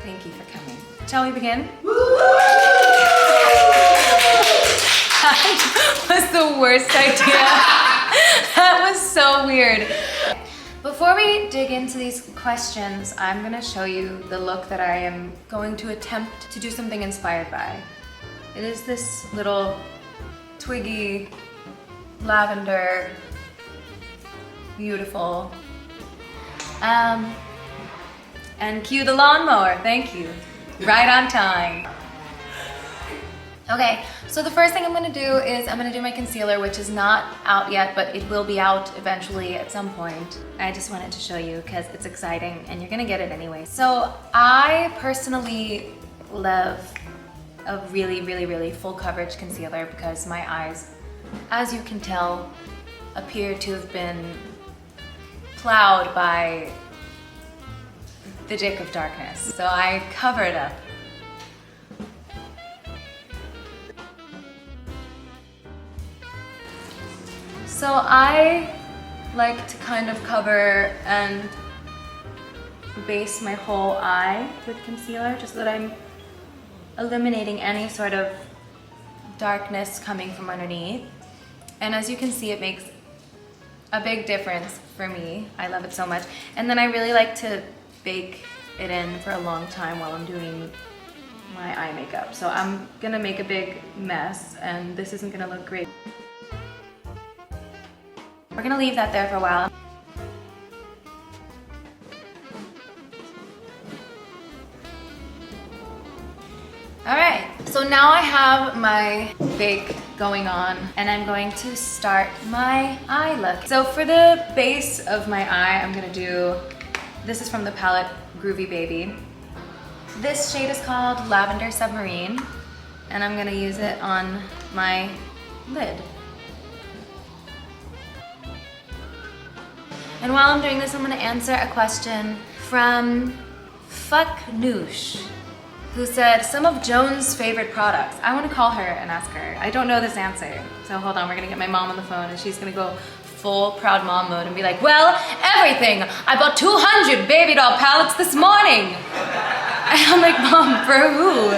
thank you for coming. Shall we begin? That was the worst idea. That was so weird. Before we dig into these questions, I'm gonna show you the look that I am going to attempt to do something inspired by. It is this little twiggy, lavender, beautiful. And cue the lawnmower, thank you. Right on time. Okay, so the first thing I'm gonna do is I'm gonna do my concealer, which is not out yet, but it will be out eventually at some point. I just wanted to show you because it's exciting and you're gonna get it anyway. So I personally love a really full coverage concealer because my eyes, as you can tell, appear to have been plowed by the dick of darkness. So I cover it up. So I like to kind of cover and base my whole eye with concealer just so that I'm eliminating any sort of darkness coming from underneath. And as you can see, it makes a big difference for me. I love it so much. And then I really like to bake it in for a long time while I'm doing my eye makeup. So I'm gonna make a big mess and this isn't gonna look great. We're gonna leave that there for a while. All right, so now I have my bake going on and I'm going to start my eye look. So for the base of my eye, I'm gonna do, this is from the palette Groovy Baby. This shade is called Lavender Submarine and I'm gonna use it on my lid. And while I'm doing this, I'm gonna answer a question from Fuck Noosh, who said some of Joan's favorite products. I wanna call her and ask her. I don't know this answer. So hold on, we're gonna get my mom on the phone and she's gonna go full proud mom mode and be like, well, everything. I bought 200 baby doll palettes this morning. And I'm like, Mom, for who?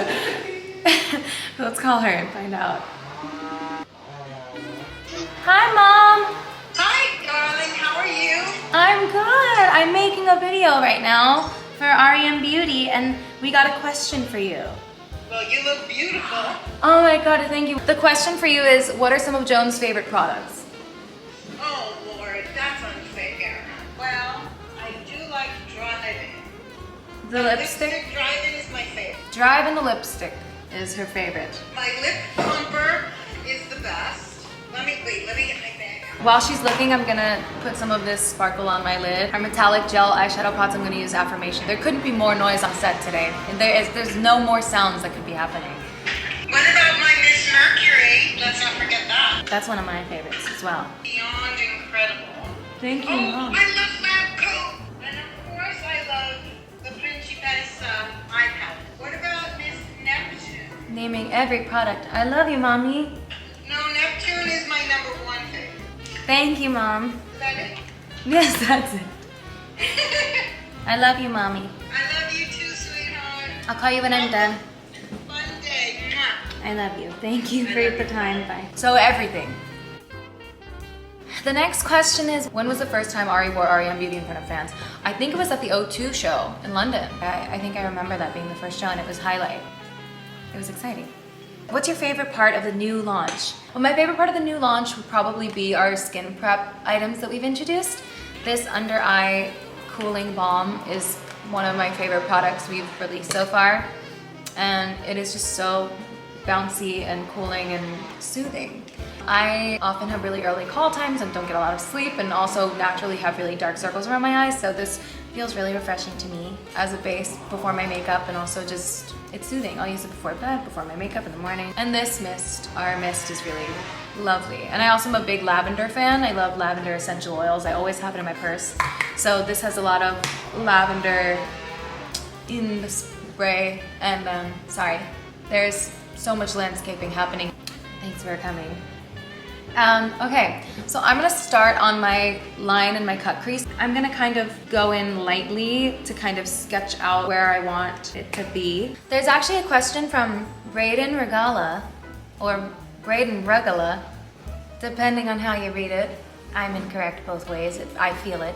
Let's call her and find out. Hi, Mom. Hi, darling, how are you? I'm good. I'm making a video right now for R.e.m. Beauty and we got a question for you. Well, you look beautiful. Oh my God, thank you. The question for you is, what are some of Joan's favorite products? Oh, Lord, that's unfair. Well, I do like driving. The lipstick? Driving is my favorite. Drive and the lipstick is her favorite. My lip plumper is the best. Let me get my bag. While she's looking, I'm gonna put some of this sparkle on my lid. Our metallic gel eyeshadow pots, I'm gonna use Affirmation. There couldn't be more noise on set today. There's no more sounds that could be happening. What about my Miss Mercury? Let's not forget that. That's one of my favorites as well. Beyond incredible. Thank you, Oh, Mom. I love lab coat. And of course, I love the Principessa eye palette. What about Miss Neptune? Naming every product. I love you, Mommy. No, Neptune is my number one favorite. Thank you, Mom. Is that it? Yes, that's it. I love you, Mommy. I love you too, sweetheart. I'll call you when I'm done. Fun day. Mwah. I love you. Thank you for the time. Bye. So everything. The next question is, when was the first time Ari wore R.e.m. Beauty in front of fans? I think it was at the O2 show in London. I think I remember that being the first show and it was highlight. It was exciting. What's your favorite part of the new launch? Well, my favorite part of the new launch would probably be our skin prep items that we've introduced. This under eye cooling balm is one of my favorite products we've released so far. And it is just so bouncy and cooling and soothing. I often have really early call times and don't get a lot of sleep and also naturally have really dark circles around my eyes, so this feels really refreshing to me as a base before my makeup, and also just, it's soothing. I'll use it before bed, before my makeup in the morning. And this mist, our mist, is really lovely. And I also am a big lavender fan. I love lavender essential oils. I always have it in my purse. So this has a lot of lavender in the spray, and sorry, there's so much landscaping happening. Thanks for coming. Okay, so I'm gonna start on my line and my cut crease. I'm gonna kind of go in lightly to kind of sketch out where I want it to be. There's actually a question from Braden Regala, or Braden Regala, depending on how you read it. I'm incorrect both ways, I feel it.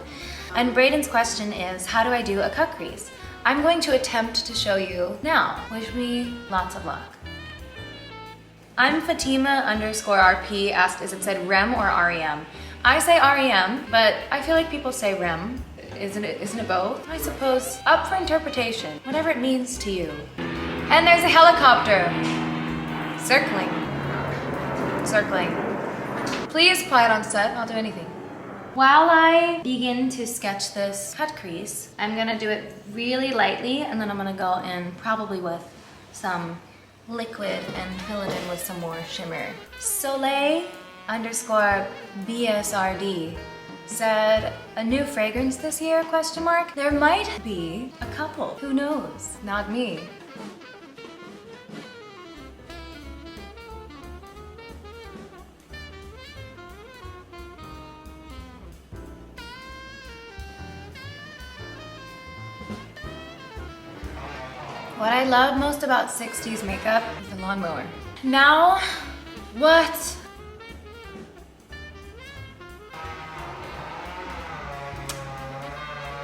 And Braden's question is, how do I do a cut crease? I'm going to attempt to show you now. Wish me lots of luck. I'm Fatima _RP asked, is it said r.e.m or r.e.m? I say r.e.m, but I feel like people say r.e.m. Isn't it both? I suppose up for interpretation, whatever it means to you. And there's a helicopter. Circling. Please apply it on set, I'll do anything. While I begin to sketch this cut crease, I'm gonna do it really lightly, and then I'm gonna go in probably with some liquid and fill it in with some more shimmer. Soleil _BSRD said, a new fragrance this year, question mark? There might be a couple, who knows? Not me. What I love most about 60s makeup is the lawnmower. Now, what?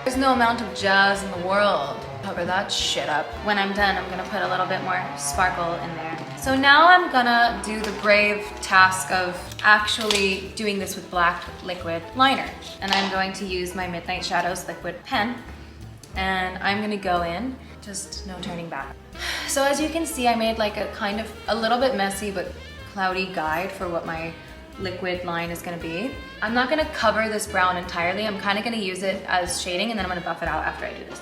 There's no amount of jazz in the world. Cover that shit up. When I'm done, I'm gonna put a little bit more sparkle in there. So now I'm gonna do the brave task of actually doing this with black liquid liner. And I'm going to use my Midnight Shadows liquid pen. And I'm gonna go in, just no turning back. So as you can see, I made like a kind of a little bit messy but cloudy guide for what my liquid line is gonna be. I'm not gonna cover this brown entirely. I'm kind of gonna use it as shading, and then I'm gonna buff it out after I do this.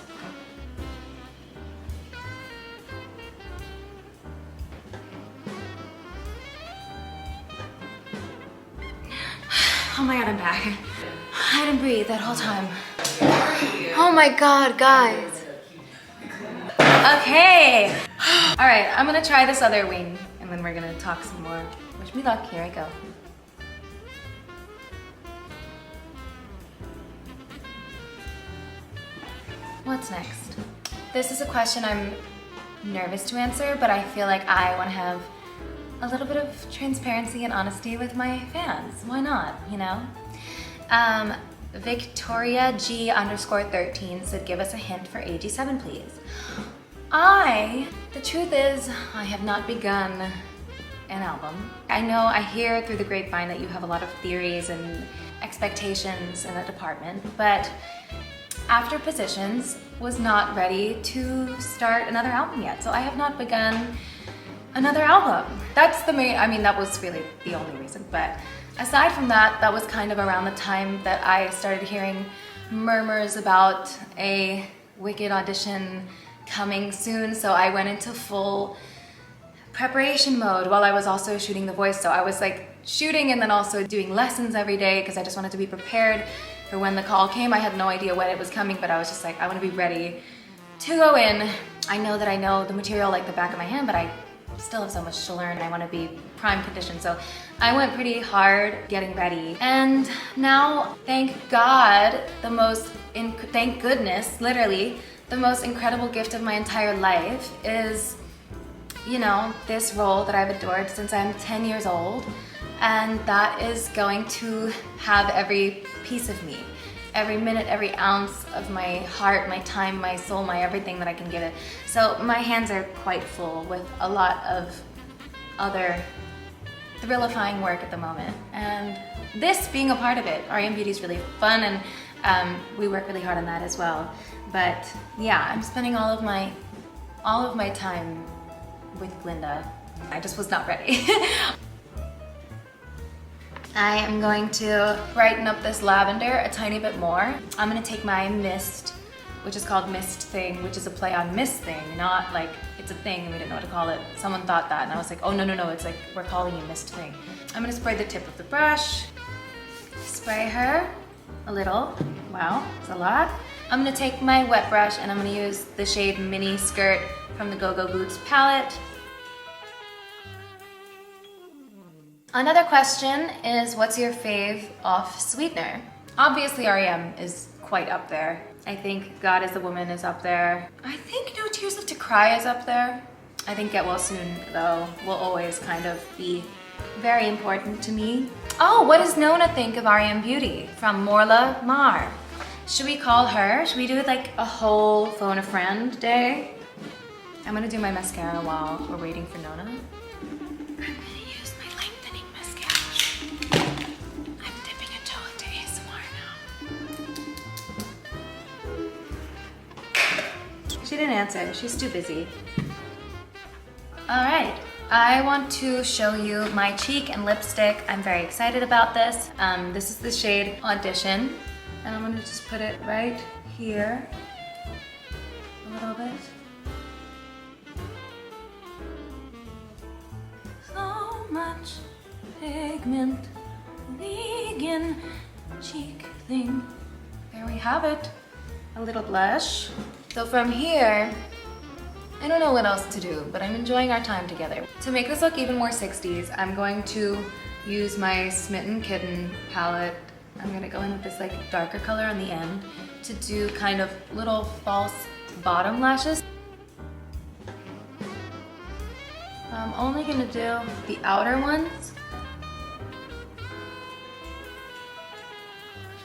Oh my god, I'm back. I didn't breathe that whole time. Oh my god, guys. Okay. All right, I'm gonna try this other wing, and then we're gonna talk some more. Wish me luck, here I go. What's next? This is a question I'm nervous to answer, but I feel like I wanna have a little bit of transparency and honesty with my fans. Why not, you know? Victoria G _13 said, give us a hint for AG7, please. The truth is, I have not begun an album. I know, I hear through the grapevine that you have a lot of theories and expectations in that department, but After Positions was not ready to start another album yet, so I have not begun another album. That's the main, I mean, that was really the only reason, but aside from that, that was kind of around the time that I started hearing murmurs about a Wicked audition coming soon, so I went into full preparation mode while I was also shooting The Voice. So I was like shooting and then also doing lessons every day because I just wanted to be prepared for when the call came. I had no idea when it was coming, but I was just like, I want to be ready to go in. I know that I know the material like the back of my hand, but I still have so much to learn and I want to be prime conditioned. So I went pretty hard getting ready. And now, thank God, thank goodness, literally, the most incredible gift of my entire life is, you know, this role that I've adored since I'm 10 years old. And that is going to have every piece of me, every minute, every ounce of my heart, my time, my soul, my everything that I can give it. So my hands are quite full with a lot of other thrillifying work at the moment. And this being a part of it, R.e.m. Beauty is really fun, and we work really hard on that as well. But yeah, I'm spending all of my time with Glinda. I just was not ready. I am going to brighten up this lavender a tiny bit more. I'm gonna take my mist, which is called Mist Thing, which is a play on Miss Thing, not like it's a thing and we didn't know what to call it. Someone thought that and I was like, oh no, it's like we're calling you Mist Thing. I'm gonna spray the tip of the brush, spray her a little. Wow, it's a lot. I'm gonna take my wet brush and I'm gonna use the shade Mini Skirt from the Go Go Boots palette. Another question is, what's your fave off sweetener? Obviously r.e.m. is quite up there. I think God is a Woman is up there. I think No Tears Left to Cry is up there. I think Get Well Soon, though, will always kind of be very important to me. Oh, what does Nona think of r.e.m. Beauty from Morla Mar? Should we call her? Should we do like a whole phone a friend day? I'm gonna do my mascara while we're waiting for Nona. I'm gonna use my lengthening mascara. I'm dipping a toe into ASMR now. She didn't answer, she's too busy. All right, I want to show you my cheek and lipstick. I'm very excited about this. This is the shade Audition, and I'm gonna just put it right here, a little bit. So much pigment, vegan cheek thing. There we have it, a little blush. So from here, I don't know what else to do, but I'm enjoying our time together. To make this look even more 60s, I'm going to use my Smitten Kitten palette. I'm gonna go in with this like darker color on the end to do kind of little false bottom lashes. I'm only gonna do the outer ones.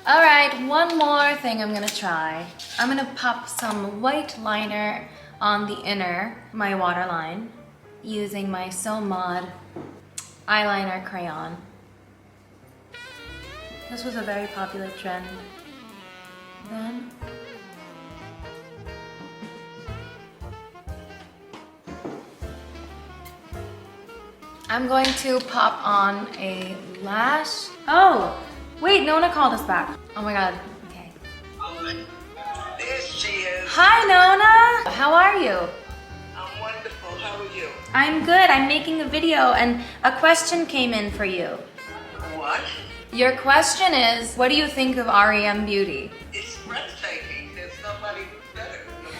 All right, one more thing I'm gonna try. I'm gonna pop some white liner on the inner, my waterline, using my So Mod eyeliner crayon. This was a very popular trend then. I'm going to pop on a lash. Oh, wait, Nona called us back. Oh my God, okay. There she is. Hi, Nona. How are you? I'm wonderful. How are you? I'm good. I'm making a video and a question came in for you. What? Your question is, what do you think of r.e.m. Beauty? It's breathtaking. There's nobody better in the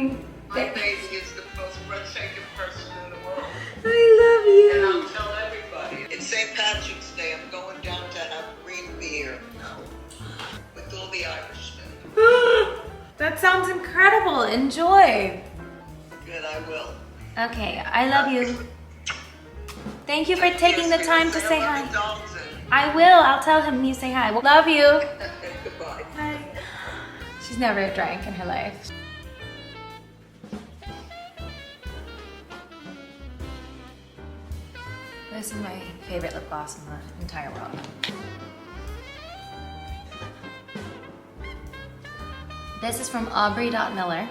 world. My baby is the most breathtaking person in the world. I And love you. I'll tell everybody. It's St. Patrick's Day. I'm going down to have green beer with all the Irishmen. That sounds incredible. Enjoy. Good, I will. Okay, I love you. Thank you for taking the time to say hi. I will. I'll tell him you say hi. Love you. Goodbye. Bye. She's never drank in her life. This is my favorite lip gloss in the entire world. This is from Aubrey.Miller,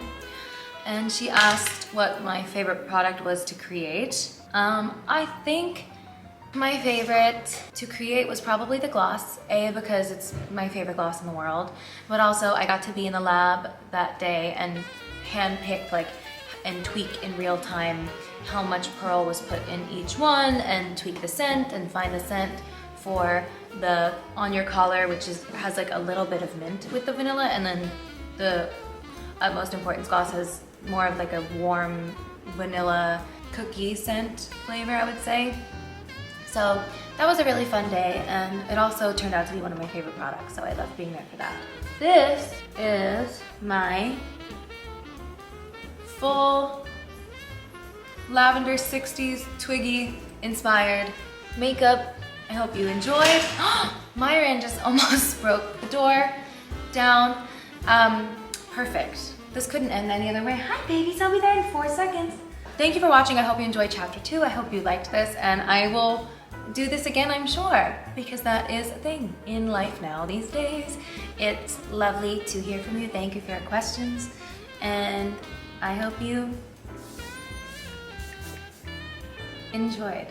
and she asked what my favorite product was to create. I think my favorite to create was probably the gloss, because it's my favorite gloss in the world, but also I got to be in the lab that day and handpick and tweak in real time how much pearl was put in each one and tweak the scent and find the scent for the On Your Collar, which has like a little bit of mint with the vanilla, and then the Utmost Importance gloss has more of like a warm vanilla cookie scent flavor, I would say. So that was a really fun day, and it also turned out to be one of my favorite products, so I love being there for that. This is my full lavender 60s Twiggy inspired makeup. I hope you enjoyed. Myron just almost broke the door down. Perfect. This couldn't end any other way. Hi babies, I'll be there in 4 seconds. Thank you for watching. I hope you enjoyed chapter 2. I hope you liked this, and I will do this again, I'm sure, because that is a thing in life now these days. It's lovely to hear from you. Thank you for your questions, and I hope you enjoyed.